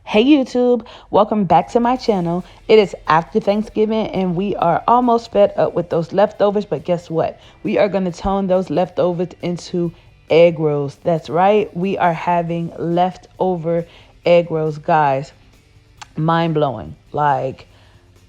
Hey YouTube, welcome back to my channel. It is after Thanksgiving and we are almost fed up with those leftovers, but guess what? We are going to turn those leftovers into egg rolls. That's right, we are having leftover egg rolls, guys. Mind blowing. Like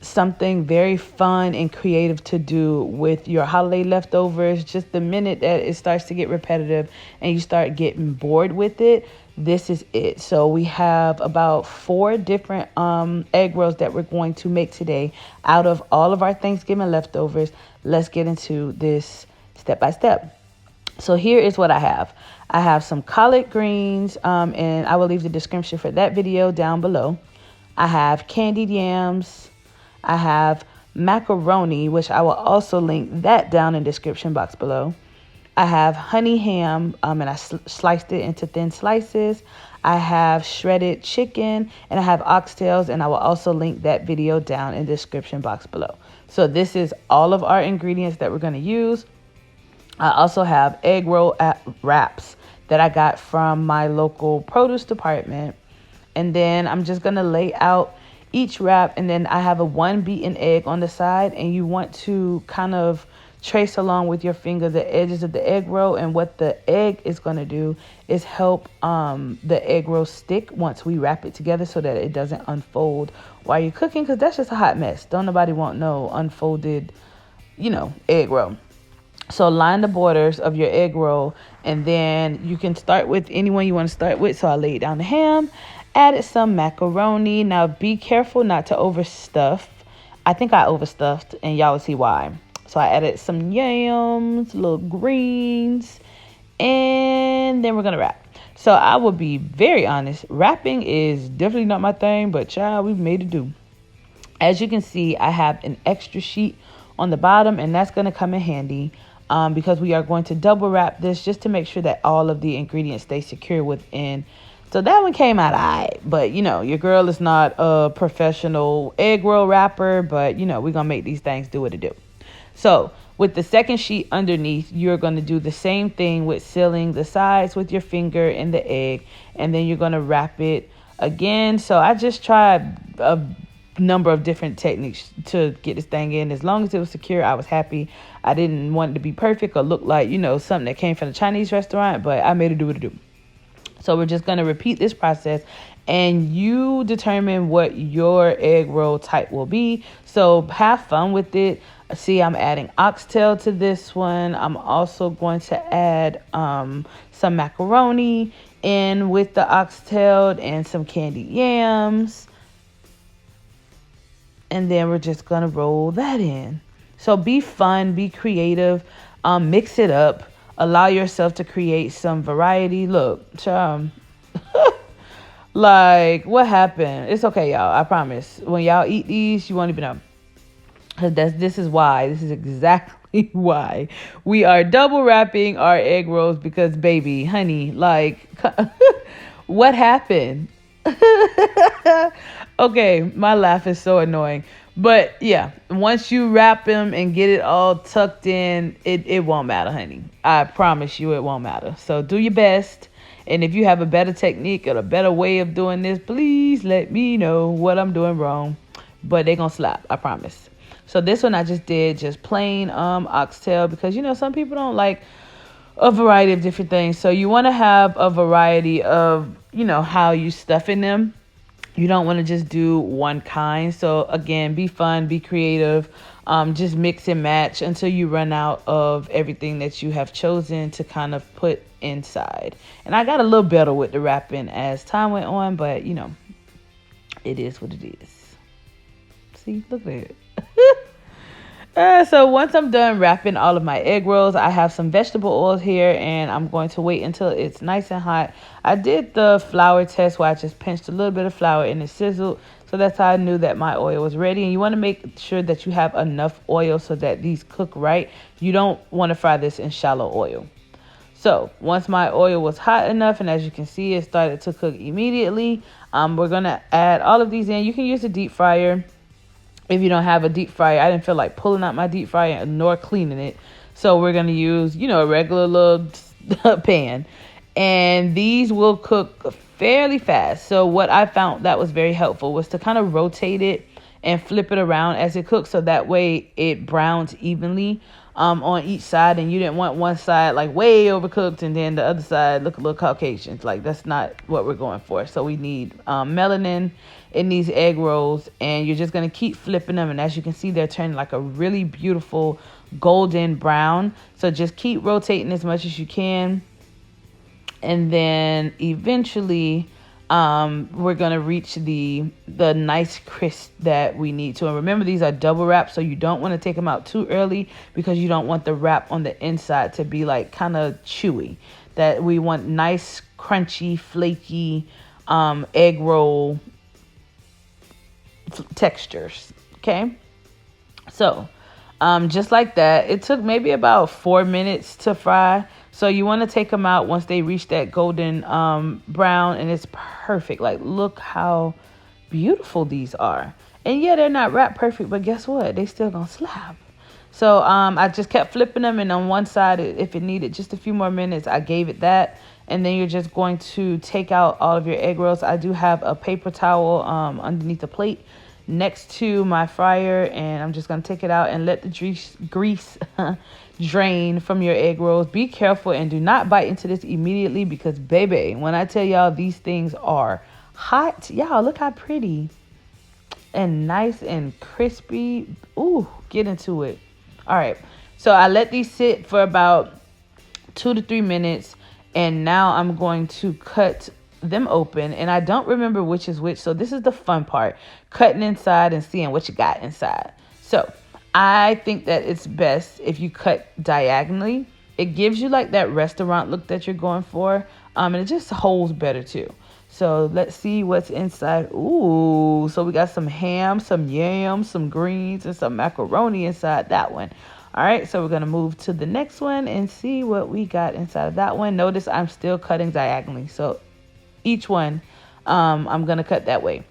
something very fun and creative to do with your holiday leftovers. Just the minute that it starts to get repetitive and you start getting bored with it, this is it. So we have about 4 different egg rolls that we're going to make today out of all of our Thanksgiving leftovers. Let's get into this step by step. So here is what I have. I have some collard greens, and I will leave the description for that video down below. I have candied yams. I have macaroni, which I will also link that down in the description box below. I have honey ham, and I sliced it into thin slices. I have shredded chicken, and I have oxtails, and I will also link that video down in the description box below. So this is all of our ingredients that we're going to use. I also have egg roll wraps that I got from my local produce department. And then I'm just going to lay out each wrap, and then I have a 1 beaten egg on the side, and you want to kind of trace along with your finger the edges of the egg roll. And what the egg is going to do is help the egg roll stick once we wrap it together so that it doesn't unfold while you're cooking, because that's just a hot mess. Don't nobody want no unfolded, egg roll. So line the borders of your egg roll, and then you can start with anyone you want to start with. So I laid down the ham, added some macaroni. Now be careful not to overstuff. I think I overstuffed, and y'all will see why. So I added some yams, little greens, and then we're going to wrap. So I will be very honest, wrapping is definitely not my thing, but child, we've made it do. As you can see, I have an extra sheet on the bottom, and that's going to come in handy because we are going to double wrap this just to make sure that all of the ingredients stay secure within. So that one came out all right, but your girl is not a professional egg roll wrapper, but we're going to make these things do what it do. So with the second sheet underneath, you're going to do the same thing with sealing the sides with your finger and the egg, and then you're going to wrap it again. So I just tried a number of different techniques to get this thing in. As long as it was secure, I was happy. I didn't want it to be perfect or look like, something that came from a Chinese restaurant, but I made it do what it do. So we're just going to repeat this process, and you determine what your egg roll type will be. So have fun with it. See, I'm adding oxtail to this one. I'm also going to add some macaroni in with the oxtail and some candied yams. And then we're just going to roll that in. So be fun, be creative, mix it up. Allow yourself to create some variety. Look, like, what happened? It's okay, y'all. I promise. When y'all eat these, you won't even know. This is exactly why we are double wrapping our egg rolls, because, baby, honey, like, what happened? Okay, my laugh is so annoying. But yeah, once you wrap them and get it all tucked in, it won't matter, honey. I promise you it won't matter. So do your best. And if you have a better technique or a better way of doing this, please let me know what I'm doing wrong. But they're going to slap, I promise. So this one I just did just plain oxtail, because, some people don't like a variety of different things. So you want to have a variety of, how you stuff in them. You don't want to just do one kind. So again, be fun, be creative, just mix and match until you run out of everything that you have chosen to kind of put inside. And I got a little better with the wrapping as time went on, but it is what it is. See, look at it. So once I'm done wrapping all of my egg rolls, I have some vegetable oils here, and I'm going to wait until it's nice and hot. I did the flour test where I just pinched a little bit of flour and it sizzled. So that's how I knew that my oil was ready. And you want to make sure that you have enough oil so that these cook right. You don't want to fry this in shallow oil. So once my oil was hot enough, and as you can see, it started to cook immediately, we're going to add all of these in. You can use a deep fryer. If you don't have a deep fryer, I didn't feel like pulling out my deep fryer nor cleaning it. So we're going to use, a regular little pan. And these will cook fairly fast. So what I found that was very helpful was to kind of rotate it and flip it around as it cooks, so that way it browns evenly on each side, and you didn't want one side like way overcooked and then the other side look a little Caucasian. Like, that's not what we're going for. So we need melanin in these egg rolls, and you're just going to keep flipping them, and as you can see, they're turning like a really beautiful golden brown. So just keep rotating as much as you can, and then eventually we're going to reach the nice crisp that we need to. And remember, these are double wrapped, so you don't want to take them out too early because you don't want the wrap on the inside to be like kind of chewy. That we want nice, crunchy, flaky egg roll textures. Okay, so just like that, it took maybe about 4 minutes to fry. So you want to take them out once they reach that golden brown, and it's perfect. Like, look how beautiful these are. And yeah, they're not wrapped perfect, but guess what? They still gonna slap. So I just kept flipping them, and on one side, if it needed just a few more minutes, I gave it that. And then you're just going to take out all of your egg rolls. I do have a paper towel underneath the plate next to my fryer, and I'm just going to take it out and let the grease drain from your egg rolls. Be careful and do not bite into this immediately, because baby, when I tell y'all these things are hot, y'all look how pretty and nice and crispy. Ooh, get into it. All right, so I let these sit for about 2 to 3 minutes, and now I'm going to cut them open, and I don't remember which is which, so this is the fun part, cutting inside and seeing what you got inside. So I think that it's best if you cut diagonally. It gives you like that restaurant look that you're going for, and it just holds better too. So let's see what's inside. Ooh, so we got some ham, some yams, some greens, and some macaroni inside that one. All right, so we're going to move to the next one and see what we got inside of that one. Notice I'm still cutting diagonally, so each one I'm going to cut that way.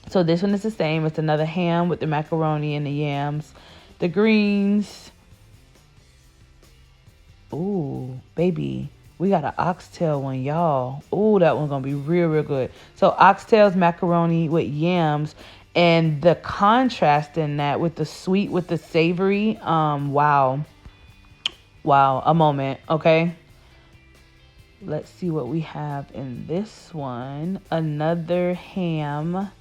So this one is the same. It's another ham with the macaroni and the yams, the greens. Ooh, baby, we got an oxtail one, y'all. Ooh, that one's going to be real, real good. So oxtails, macaroni with yams, and the contrast in that with the sweet, with the savory. Wow, a moment. Okay. Let's see what we have in this one. Another ham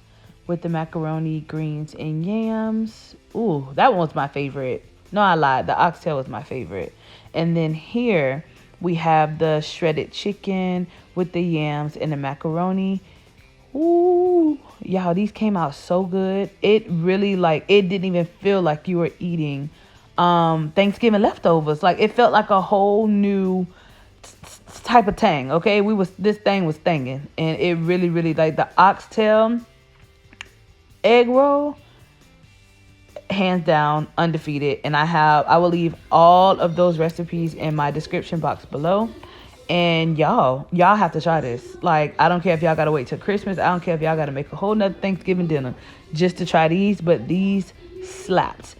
with the macaroni, greens, and yams. Ooh, that one was my favorite. No, I lied. The oxtail was my favorite. And then here we have the shredded chicken with the yams and the macaroni. Ooh, y'all, these came out so good. It really, like, it didn't even feel like you were eating Thanksgiving leftovers. Like, it felt like a whole new type of tang. Okay, this thing was thanging, and it really, really, like, the oxtail egg roll, hands down, undefeated. And I will leave all of those recipes in my description box below. And y'all have to try this. Like, I don't care if y'all gotta wait till Christmas. I don't care if y'all gotta make a whole nother Thanksgiving dinner just to try these, but these slapped.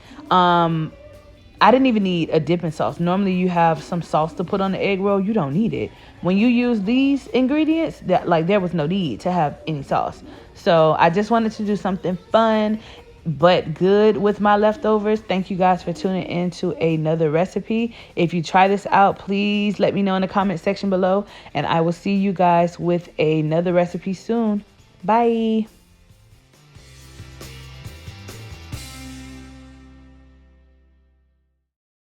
I didn't even need a dipping sauce. Normally you have some sauce to put on the egg roll. You don't need it. When you use these ingredients, there was no need to have any sauce. So I just wanted to do something fun but good with my leftovers. Thank you guys for tuning in to another recipe. If you try this out, please let me know in the comment section below, and I will see you guys with another recipe soon. Bye.